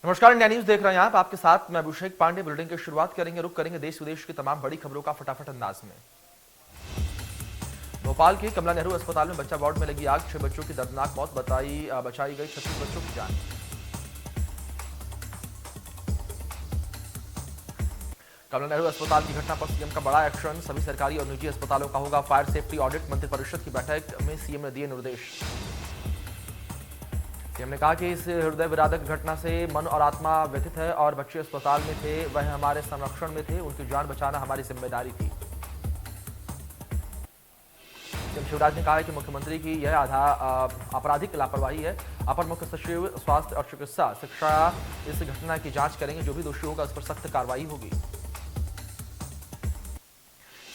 नमस्कार, India news देख रहे हैं आप। आपके साथ मैं अभिषेक पांडे। बुलेटिन की शुरुआत करेंगे, रुक करेंगे देश विदेश की तमाम बड़ी खबरों का फटाफट अंदाज में। भोपाल के कमला नेहरू अस्पताल में बच्चा वार्ड में लगी आग, 6 बच्चों की दर्दनाक मौत, बचाई गई 36 बच्चों की जान। कमला नेहरू अस्पताल की घटना पर सीएम का बड़ा एक्शन, सभी सरकारी और निजी अस्पतालों का होगा फायर सेफ्टी ऑडिट। मंत्रिपरिषद की बैठक में सीएम ने दिए निर्देश। सीएम ने कहा कि इस हृदय विदारक घटना से मन और आत्मा व्यथित है और बच्चे अस्पताल में थे, वह हमारे संरक्षण में थे, उनकी जान बचाना हमारी जिम्मेदारी थी। सीएम शिवराज ने कहा है कि मुख्यमंत्री की यह आपराधिक लापरवाही है। अपर मुख्य सचिव स्वास्थ्य और चिकित्सा शिक्षा इस घटना की जांच करेंगे, जो भी दोषी होगा उस पर सख्त कार्रवाई होगी।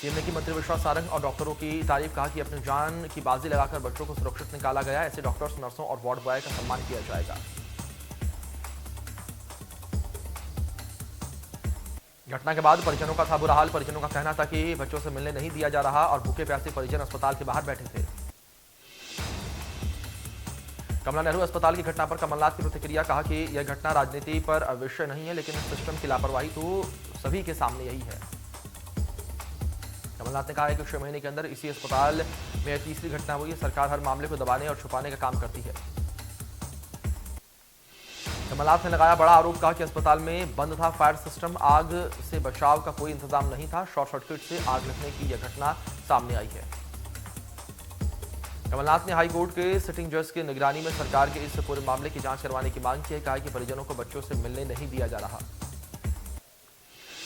सीएम ने की मंत्री विश्वास सारंग और डॉक्टरों की तारीफ, कहा कि अपनी जान की बाजी लगाकर बच्चों को सुरक्षित निकाला गया। ऐसे डॉक्टर्स, नर्सों और वार्ड बॉय का सम्मान किया जाएगा। घटना के बाद परिजनों का था बुरा हाल। परिजनों का कहना था कि बच्चों से मिलने नहीं दिया जा रहा और भूखे प्यासे परिजन अस्पताल के बाहर बैठे थे। कमला नेहरू अस्पताल की घटना पर कमलनाथ की प्रतिक्रिया, कहा कि यह घटना राजनीति पर विषय नहीं है, लेकिन सिस्टम की लापरवाही तो सभी के सामने यही है। कमलनाथ ने कहा है कि 6 महीने के अंदर इसी अस्पताल में तीसरी घटना हुई है। सरकार हर मामले को दबाने और छुपाने का काम करती है। कमलनाथ ने लगाया बड़ा आरोप, कहा कि अस्पताल में बंद था फायर सिस्टम, आग से बचाव का कोई इंतजाम नहीं था, शॉर्ट सर्किट से आग लगने की यह घटना सामने आई है। कमलनाथ ने हाईकोर्ट के सिटिंग जज की निगरानी में सरकार के इस पूरे मामले की जांच करवाने की मांग की है। कहा कि परिजनों को बच्चों से मिलने नहीं दिया जा रहा।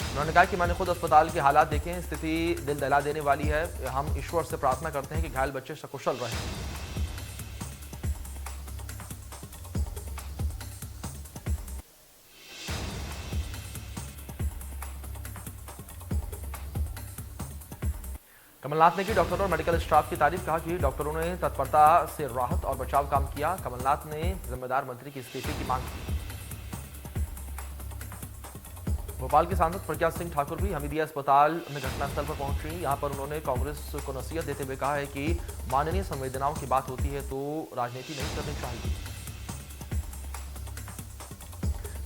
उन्होंने कहा कि मैंने खुद अस्पताल के हालात देखे हैं, स्थिति दिल दहला देने वाली है। हम ईश्वर से प्रार्थना करते हैं कि घायल बच्चे सकुशल रहें। कमलनाथ ने की डॉक्टरों और मेडिकल स्टाफ की तारीफ, कहा कि डॉक्टरों ने तत्परता से राहत और बचाव काम किया। कमलनाथ ने जिम्मेदार मंत्री की इस्तीफे की मांग की। भोपाल के सांसद प्रज्ञा सिंह ठाकुर भी हमीदिया अस्पताल में घटनास्थल पर पहुंची। यहां पर उन्होंने कांग्रेस को नसीहत देते हुए कहा है कि माननीय संवेदनाओं की बात होती है तो राजनीति नहीं करनी चाहिए।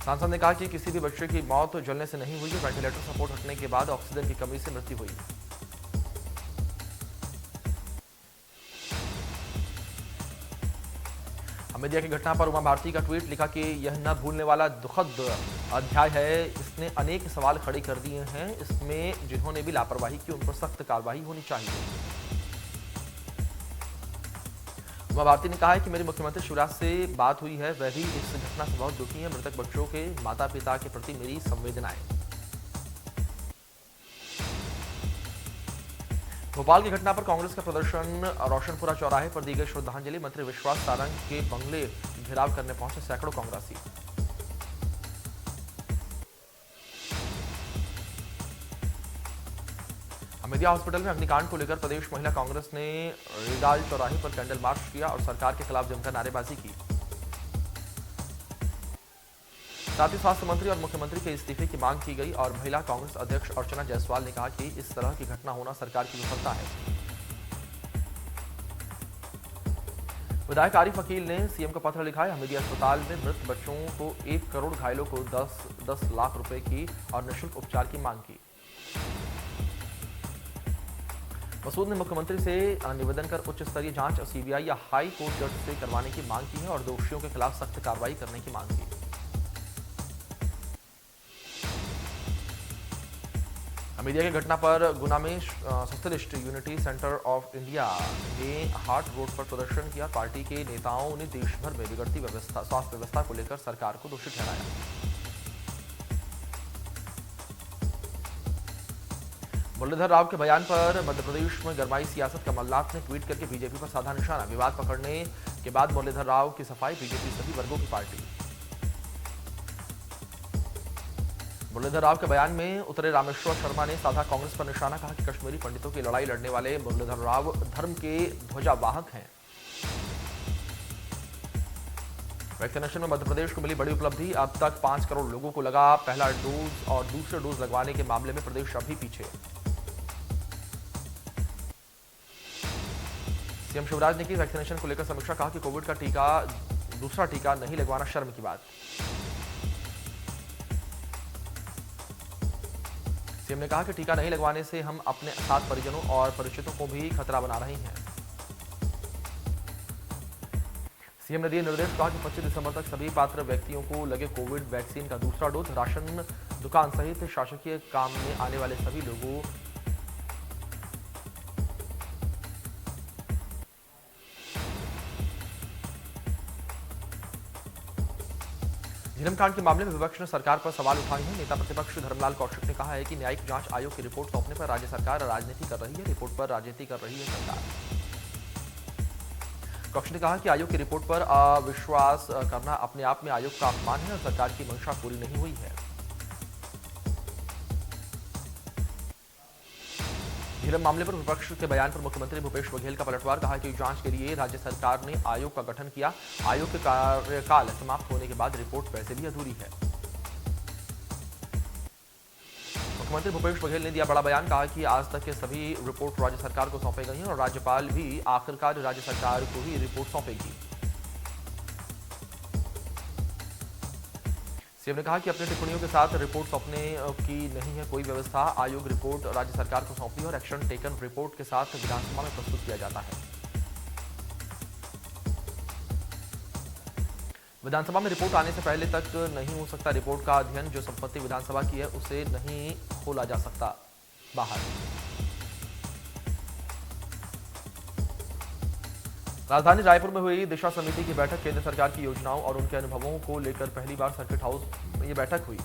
सांसद ने कहा कि किसी भी बच्चे की मौत जलने से नहीं हुई है, वेंटिलेटर सपोर्ट हटने के बाद ऑक्सीजन की कमी से मृत्यु हुई। हमीदिया की घटना पर उमा भारती का ट्वीट, लिखा कि यह न भूलने वाला दुखद अध्याय है। इसने अनेक सवाल खड़े कर दिए हैं। इसमें जिन्होंने भी लापरवाही की उन पर सख्त कार्रवाई होनी चाहिए। उमा भारती ने कहा है कि मेरे मुख्यमंत्री शिवराज से बात हुई है, वह भी इस घटना से बहुत दुखी है। मृतक बच्चों के माता पिता के प्रति मेरी संवेदनाएं। भोपाल की घटना पर कांग्रेस का प्रदर्शन, रोशनपुरा चौराहे पर दी गई श्रद्धांजलि। मंत्री विश्वास सारंग के बंगले घेराव करने पहुंचे सैकड़ों कांग्रेसी। हमीदिया हॉस्पिटल में अग्निकांड को लेकर प्रदेश महिला कांग्रेस ने रिगाल चौराहे पर कैंडल मार्च किया और सरकार के खिलाफ जमकर नारेबाजी की। साथ ही स्वास्थ्य मंत्री और मुख्यमंत्री के इस्तीफे की मांग की गई और महिला कांग्रेस अध्यक्ष अर्चना जायसवाल ने कहा कि इस तरह की घटना होना सरकार की विफलता है। विधायक आरिफ वकील ने सीएम को पत्र लिखा है। हमीदिया अस्पताल में मृत बच्चों को 1 करोड़, घायलों को 10 लाख रुपए की और निःशुल्क उपचार की मांग की। मसूद ने मुख्यमंत्री से निवेदन कर उच्च स्तरीय जांच सीबीआई या हाई कोर्ट जज से करवाने की मांग की है और दोषियों के खिलाफ सख्त कार्रवाई करने की मांग की। हमीदिया की घटना पर गुना में socialist unity centre of India ने हाट रोड पर प्रदर्शन किया। पार्टी के नेताओं ने देश भर में बिगड़ती स्वास्थ्य व्यवस्था को लेकर सरकार को दोषी ठहराया। मुरलीधर राव के बयान पर मध्य प्रदेश में गरमाई सियासत। कमलनाथ ने ट्वीट करके बीजेपी पर साधा निशाना। विवाद पकड़ने के बाद मुरलीधर राव की सफाई, बीजेपी सभी वर्गों की पार्टी। मुरलीधर राव के बयान में उतरे रामेश्वर शर्मा ने साधा कांग्रेस पर निशाना। कहा कि कश्मीरी पंडितों की लड़ाई लड़ने वाले मुरलीधर राव धर्म के ध्वजावाहक हैं। वैक्सीनेशन में मध्य प्रदेश को मिली बड़ी उपलब्धि। अब तक 5 करोड़ लोगों को लगा पहला डोज और दूसरे डोज लगवाने के मामले में प्रदेश अभी पीछे। सीएम शिवराज ने की वैक्सीनेशन को लेकर समीक्षा। कहा कि कोविड का दूसरा टीका नहीं लगवाना शर्म की बात। सीएम ने कहा कि टीका नहीं लगवाने से हम अपने साथ परिजनों और परिचितों को भी खतरा बना रहे हैं। सीएम ने दिए निर्देश, कहा कि 25 दिसंबर तक सभी पात्र व्यक्तियों को लगे कोविड वैक्सीन का दूसरा डोज। राशन दुकान सहित शासकीय काम में आने वाले सभी लोगों झीरम कांड के मामले में विपक्ष ने सरकार पर सवाल उठाए हैं। नेता प्रतिपक्ष धर्मलाल कौशिक ने कहा है कि न्यायिक जांच आयोग की रिपोर्ट सौंपने पर राज्य सरकार राजनीति कर रही है। रिपोर्ट पर राजनीति कर रही है सरकार। कौशिक ने कहा कि आयोग की रिपोर्ट पर अविश्वास करना अपने आप में आयोग का अपमान है और सरकार की मंशा पूरी नहीं हुई है। झीरम मामले पर विपक्ष के बयान पर मुख्यमंत्री भूपेश बघेल का पलटवार। कहा कि जांच के लिए राज्य सरकार ने आयोग का गठन किया। आयोग के कार्यकाल समाप्त होने के बाद रिपोर्ट वैसे भी अधूरी है। मुख्यमंत्री भूपेश बघेल ने दिया बड़ा बयान। कहा कि आज तक के सभी रिपोर्ट राज्य सरकार को सौंपे गई हैं और राज्यपाल भी आखिरकार राज्य सरकार को ही रिपोर्ट सौंपेगी। सीएम ने कहा कि अपनी टिप्पणियों के साथ रिपोर्ट सौंपने की नहीं है कोई व्यवस्था। आयोग रिपोर्ट राज्य सरकार को सौंपी और एक्शन टेकन रिपोर्ट के साथ विधानसभा में प्रस्तुत किया जाता है। विधानसभा में रिपोर्ट आने से पहले तक नहीं हो सकता रिपोर्ट का अध्ययन। जो संपत्ति विधानसभा की है उसे नहीं खोला जा सकता बाहर। राजधानी रायपुर में हुई दिशा समिति की बैठक। केंद्र सरकार की योजनाओं और उनके अनुभवों को लेकर पहली बार सर्किट हाउस में यह बैठक हुई।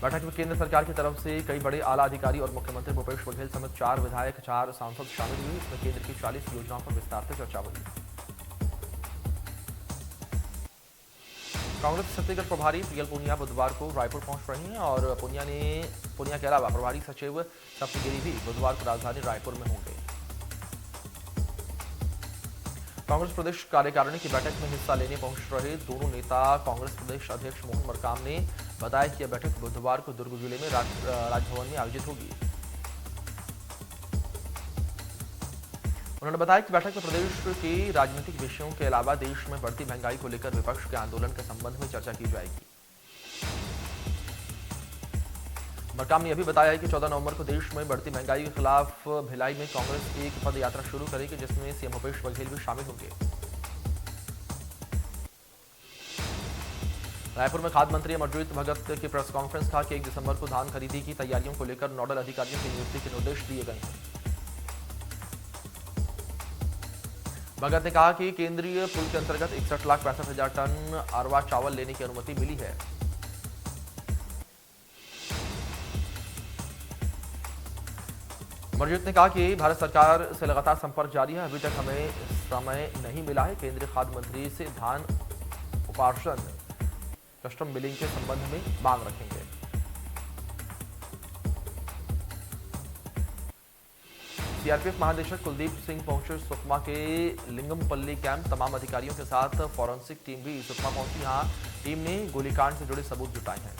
बैठक में केंद्र सरकार की तरफ से कई बड़े आला अधिकारी और मुख्यमंत्री भूपेश बघेल समेत 4 विधायक 4 सांसद शामिल हुए। इसमें केंद्र की 40 योजनाओं पर विस्तार से चर्चा हुई। कांग्रेस छत्तीसगढ़ प्रभारी पीएल पुनिया बुधवार को रायपुर पहुंच रहे हैं और पुनिया के अलावा प्रभारी सचिव सप्तगिरी भी बुधवार को राजधानी रायपुर में होंगे। कांग्रेस प्रदेश कार्यकारिणी की बैठक में हिस्सा लेने पहुंच रहे दोनों नेता कांग्रेस प्रदेश अध्यक्ष मोहन मरकाम ने बताया कि यह बैठक बुधवार को दुर्ग जिले में राजभवन में आयोजित होगी। उन्होंने बताया कि बैठक में प्रदेश के राजनीतिक विषयों के अलावा देश में बढ़ती महंगाई को लेकर विपक्ष के आंदोलन के संबंध में चर्चा की जाएगी। मरकाम ने यह भी बताया है कि 14 नवंबर को देश में बढ़ती महंगाई के खिलाफ भिलाई में कांग्रेस एक पद यात्रा शुरू करेगी, जिसमें सीएम भूपेश बघेल भी शामिल होंगे। रायपुर में खाद्य मंत्री अमरजीत भगत की प्रेस कॉन्फ्रेंस। था कि 1 दिसंबर को धान खरीदी की तैयारियों को लेकर नोडल अधिकारियों की नियुक्ति के निर्देश दिए गए हैं। भगत ने कहा कि केंद्रीय पुल के अंतर्गत 61,65,000 टन अरवा चावल लेने की अनुमति मिली है। अमरजीत ने कहा कि भारत सरकार से लगातार संपर्क जारी है। अभी तक हमें समय नहीं मिला है। केंद्रीय खाद्य मंत्री से धान उपार्जन कस्टम बिलिंग के संबंध में मांग रखेंगे। सीआरपीएफ महानिदेशक कुलदीप सिंह पहुंचे सुकमा के लिंगमपल्ली कैंप। तमाम अधिकारियों के साथ फॉरेंसिक टीम भी सुकमा पहुंची। यहां टीम ने गोलीकांड से जुड़े सबूत जुटाए हैं।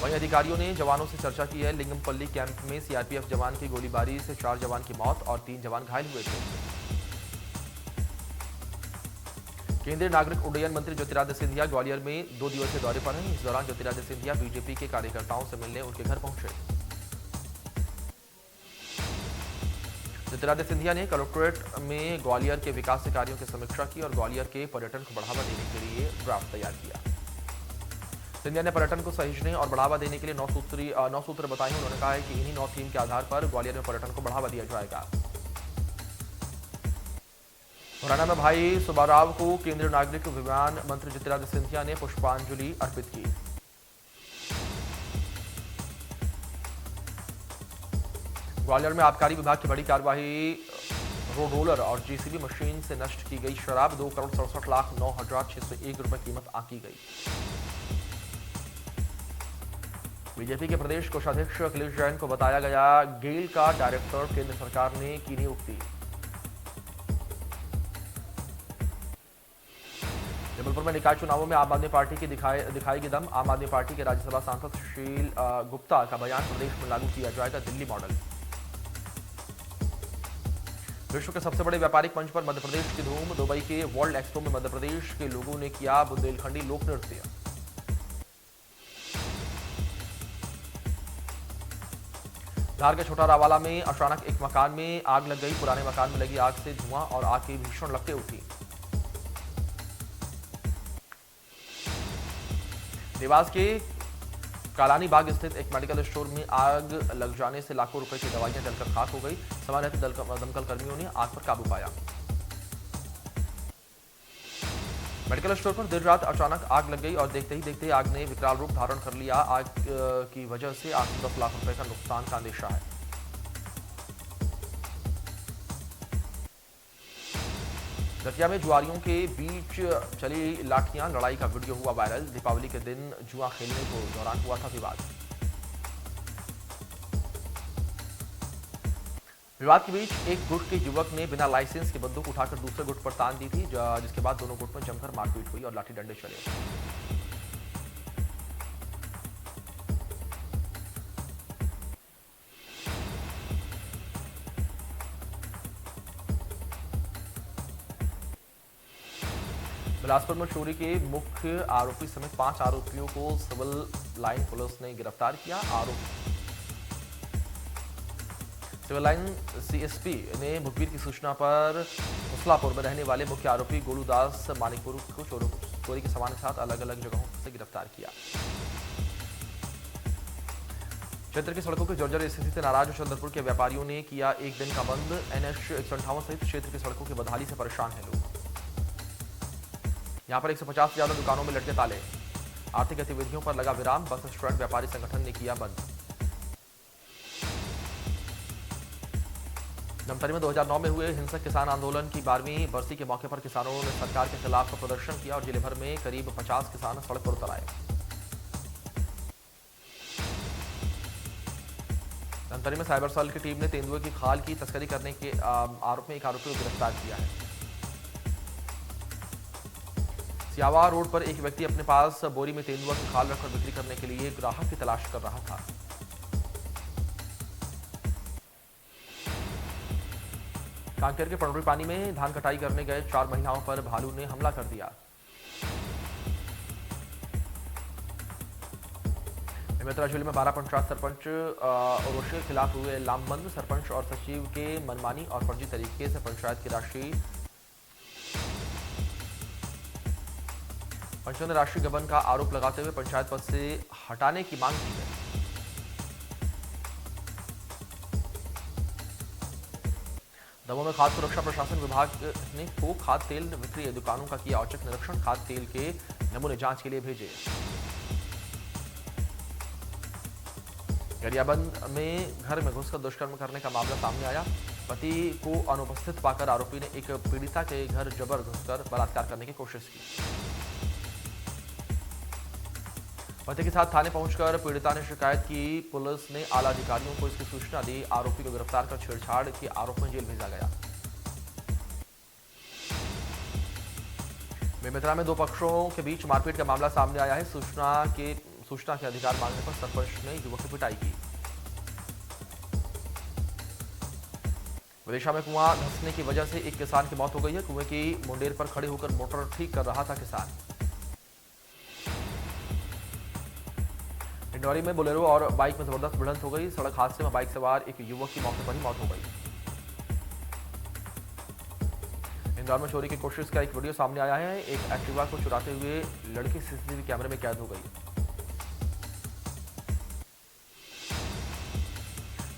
वहीं अधिकारियों ने जवानों से चर्चा की है। लिंगमपल्ली कैंप में सीआरपीएफ जवान की गोलीबारी से 4 जवान की मौत और 3 जवान घायल हुए थे। केंद्रीय नागरिक उड्डयन मंत्री ज्योतिरादित्य सिंधिया ग्वालियर में 2 दिवसीय दौरे पर हैं। इस दौरान ज्योतिरादित्य सिंधिया बीजेपी के कार्यकर्ताओं से मिलने उनके घर पहुंचे। ज्योतिरादित्य सिंधिया ने कलेक्ट्रेट में ग्वालियर के विकास कार्यों की समीक्षा की और ग्वालियर के पर्यटन को बढ़ावा देने के लिए ड्राफ्ट तैयार किया। सिंधिया ने पर्यटन को सहेजने और बढ़ावा देने के लिए 9 सूत्र बताए। उन्होंने कहा है कि इन्हीं 9 थीम के आधार पर ग्वालियर में पर्यटन को बढ़ावा दिया जाएगा। मुरैना में भाई सुब्बाराव को केंद्रीय नागरिक विमान मंत्री ज्योतिरादित्य सिंधिया ने पुष्पांजलि अर्पित की। ग्वालियर में आबकारी विभाग की बड़ी कार्रवाई। रोड रोलर और जेसीबी मशीन से नष्ट की गई शराब। 2,67,09,601 रुपए कीमत आंकी गई। बीजेपी के प्रदेश कोषाध्यक्ष अखिलेश जैन को बताया गया गेल का डायरेक्टर। केंद्र सरकार ने की नियुक्ति। जबलपुर में निकाय चुनावों में आम आदमी पार्टी की दिखाएगी दम। आम आदमी पार्टी के राज्यसभा सांसद सुशील गुप्ता का बयान, प्रदेश में लागू किया जाएगा दिल्ली मॉडल। विश्व के सबसे बड़े व्यापारिक मंच पर मध्य प्रदेश की धूम। दुबई के वर्ल्ड एक्सपो में मध्य प्रदेश के लोगों ने किया बुंदेलखंडी लोक नृत्य। धार के छोटा रावाला में अचानक एक मकान में आग लग गई। पुराने मकान में लगी आग से धुआं और आग की भीषण लपटें उठी। देवास के कालानी बाग स्थित एक मेडिकल स्टोर में आग लग जाने से लाखों रुपए की दवाइयां जलकर खाक हो गई। समय रहते दमकल कर्मियों ने आग पर काबू पाया। मेडिकल स्टोर पर देर रात अचानक आग लग गई और देखते ही देखते आग ने विकराल रूप धारण कर लिया। आग की वजह से 8 से 10 लाख रुपए का नुकसान का अंदेशा है। दतिया में जुआरियों के बीच चली लाठियां लड़ाई का वीडियो हुआ वायरल। दीपावली के दिन जुआ खेलने को दौरान हुआ था विवाद। विवाद के बीच एक गुट के युवक ने बिना लाइसेंस की बंदूक उठाकर दूसरे गुट पर तान दी थी, जिसके बाद दोनों गुट में जमकर मारपीट हुई और लाठी डंडे चले। बिलासपुर में चोरी के मुख्य आरोपी समेत 5 आरोपियों को सिविल लाइन पुलिस ने गिरफ्तार किया। सिविल लाइन सीएसपी ने मुखबिर की सूचना पर मुसलापुर में रहने वाले मुख्य आरोपी गोलू दास मानिकपुर को चोरी के सामान के साथ अलग अलग जगहों से गिरफ्तार किया। क्षेत्र की सड़कों की जर्जर स्थिति से नाराज चंद्रपुर के व्यापारियों ने किया एक दिन का बंद। NH 158 सहित क्षेत्र की सड़कों की बदहाली से परेशान हैं लोग। यहां पर 150 से ज्यादा दुकानों में लटके ताले। आर्थिक गतिविधियों पर लगा विराम। बस स्टैंड व्यापारी संगठन ने किया बंद। धमतरी में 2009 में हुए हिंसक किसान आंदोलन की 12वीं बरसी के मौके पर किसानों ने सरकार के खिलाफ प्रदर्शन किया और जिले भर में करीब 50 किसान सड़क पर उतर आए। धमतरी में साइबर सेल की टीम ने तेंदुए की खाल की तस्करी करने के आरोप में एक आरोपी को गिरफ्तार किया है। सियावा रोड पर एक व्यक्ति अपने पास बोरी में तेंदुआ की खाल रखकर बिक्री करने के लिए ग्राहक की तलाश कर रहा था। कांकेर के पंडोरी पानी में धान कटाई करने गए 4 महिलाओं पर भालू ने हमला कर दिया। बेमेतरा जिले में 12 पंचायत सरपंच और के खिलाफ हुए लामबंद। सरपंच और सचिव के मनमानी और फर्जी तरीके से पंचायत की राशि पंचों ने राशि गबन का आरोप लगाते हुए पंचायत पद से हटाने की मांग की है। दमोह में खाद्य सुरक्षा प्रशासन विभाग ने थोक खाद्य तेल विक्रय दुकानों का किया औचक निरीक्षण। खाद्य तेल के नमूने जांच के लिए भेजे। गरियाबंद में घर में घुसकर दुष्कर्म करने का मामला सामने आया। पति को अनुपस्थित पाकर आरोपी ने एक पीड़िता के घर जबर घुसकर बलात्कार करने की कोशिश की। पति के साथ थाने पहुंचकर पीड़िता ने शिकायत की। पुलिस ने आला अधिकारियों को इसकी सूचना दी। आरोपी को गिरफ्तार कर छेड़छाड़ के आरोप में जेल भेजा गया। बेमेतरा में 2 पक्षों के बीच मारपीट का मामला सामने आया है। सूचना के अधिकार मांगने पर सरपंच ने युवक की पिटाई की। विदिशा में कुआं धंसने की वजह से एक किसान की मौत हो गई है। कुएं की मुंडेर पर खड़े होकर मोटर ठीक कर रहा था किसान। डिंडौरी में बोलेरो और बाइक में जबरदस्त भिड़ंत हो गई। सड़क हादसे में बाइक सवार एक युवक की मौके पर ही मौत हो गई। इंदौर में चोरी की कोशिश का एक वीडियो सामने आया है। एक एक्टिवा को चुराते हुए लड़की सीसीटीवी कैमरे में कैद हो गई।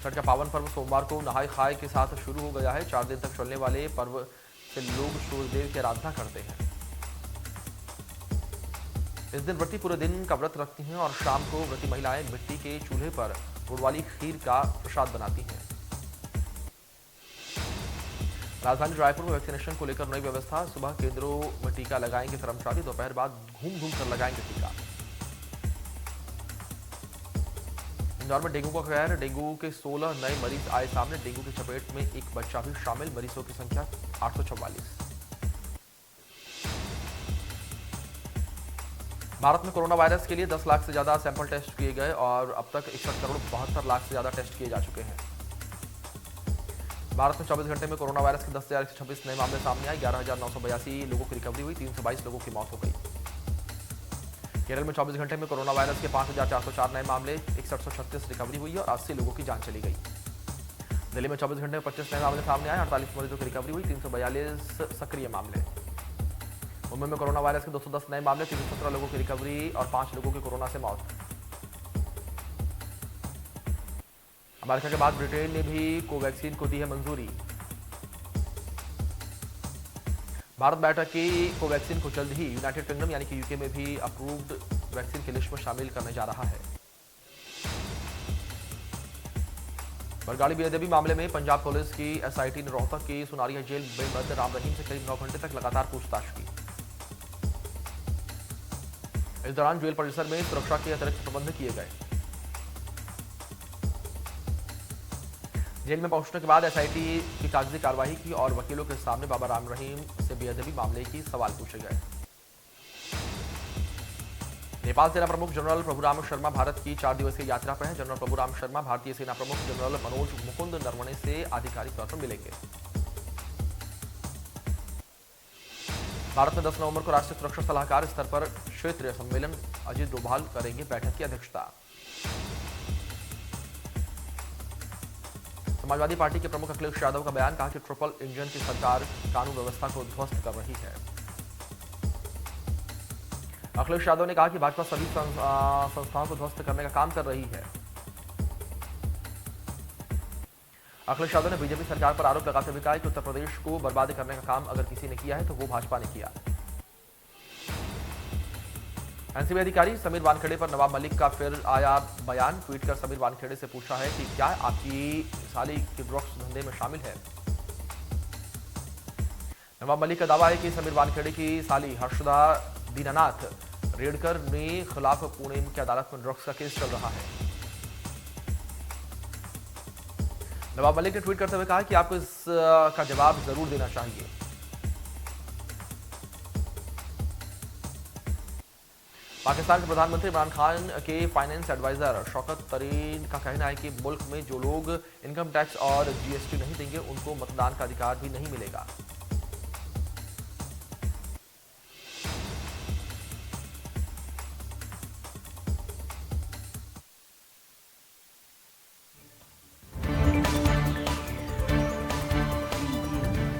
छठ का पावन पर्व सोमवार को नहाय खाए के साथ शुरू हो गया है। 4 दिन तक चलने वाले पर्व से लोग सूर्यदेव की आराधना करते हैं। इस दिन व्रती पूरे दिन का व्रत रखती हैं और शाम को व्रती महिलाएं मिट्टी के चूल्हे पर गुड़ वाली खीर का प्रसाद बनाती हैं। राजधानी रायपुर में वैक्सीनेशन को लेकर नई व्यवस्था। सुबह केंद्रों में टीका लगाएंगे कर्मचारी। दोपहर बाद घूम घूम कर लगाएंगे टीका। इंदौर में डेंगू का कहर। डेंगू के 16 नए मरीज आए सामने। डेंगू की चपेट में एक बच्चा भी शामिल। मरीजों की संख्या 844। भारत में कोरोना वायरस के लिए 10 लाख से ज्यादा सैंपल टेस्ट किए गए और अब तक 61 करोड़ 72 लाख से ज्यादा टेस्ट किए जा चुके हैं। भारत में 24 घंटे में कोरोना वायरस के 10,126 नए मामले सामने आए। 11,982 लोगों की रिकवरी हुई। 322 लोगों की मौत हो गई। केरल में 24 घंटे में कोरोना वायरस के 5,404 नए मामले, 6136 रिकवरी हुई और 80 लोगों की जान चली गई। दिल्ली में 24 घंटे में 25 नए मामले सामने आए, 48 मरीजों की रिकवरी हुई, 342 सक्रिय मामले। मुंबई में कोरोना वायरस के 210 नए मामले, 317 लोगों की रिकवरी और 5 लोगों की कोरोना से मौत। अमेरिका के बाद ब्रिटेन ने भी कोवैक्सीन को दी है मंजूरी। भारत बायोटेक की कोवैक्सीन को जल्द ही यूनाइटेड किंगडम यानी कि यूके में भी अप्रूव्ड वैक्सीन की लिस्ट में शामिल करने जा रहा है। बरगाड़ी बेअदबी मामले में पंजाब पुलिस की एसआईटी ने रोहतक की सुनारिया जेल में बंद राम रहीम से करीब 9 घंटे तक लगातार पूछताछ की। इस दौरान जेल परिसर में सुरक्षा के अतिरिक्त प्रबंध किए गए। जेल में पहुंचने के बाद एसआईटी की कागजी कार्रवाई की और वकीलों के सामने बाबा राम रहीम से बेअदबी मामले की सवाल पूछे गए। नेपाल सेना प्रमुख जनरल प्रभुराम शर्मा भारत की 4 दिवसीय यात्रा पर हैं। जनरल प्रभुराम शर्मा भारतीय सेना प्रमुख जनरल मनोज मुकुंद नरवणे से आधिकारिक तौर पर मिलेंगे। भारत में 10 नवंबर को राष्ट्रीय सुरक्षा सलाहकार स्तर पर क्षेत्रीय सम्मेलन, अजीत डोभाल करेंगे बैठक की अध्यक्षता। समाजवादी पार्टी के प्रमुख अखिलेश यादव का बयान, कहा कि ट्रिपल इंजन की सरकार कानून व्यवस्था को ध्वस्त कर रही है। अखिलेश यादव ने कहा कि भाजपा सभी संस्थाओं को ध्वस्त करने का काम कर रही है। अखिलेश यादव ने बीजेपी सरकार पर आरोप लगाते हुए कहा कि उत्तर प्रदेश को बर्बाद करने का काम अगर किसी ने किया है तो वो भाजपा ने किया। एनसीबी अधिकारी समीर वानखेड़े पर नवाब मलिक का फिर आया बयान। ट्वीट कर समीर वानखेड़े से पूछा है कि क्या आपकी साली की ड्रग्स धंधे में शामिल है। नवाब मलिक का दावा है कि समीर वानखेड़े की साली हर्षदा दीनानाथ रेडकर ने खिलाफ पुणे की अदालत में ड्रग्स का केस चल रहा है। नवाब मलिक ने ट्वीट करते हुए कहा कि आपको इसका जवाब जरूर देना चाहिए। पाकिस्तान के प्रधानमंत्री इमरान खान के फाइनेंस एडवाइजर शौकत तरीन का कहना है कि मुल्क में जो लोग इनकम टैक्स और जीएसटी नहीं देंगे उनको मतदान का अधिकार भी नहीं मिलेगा।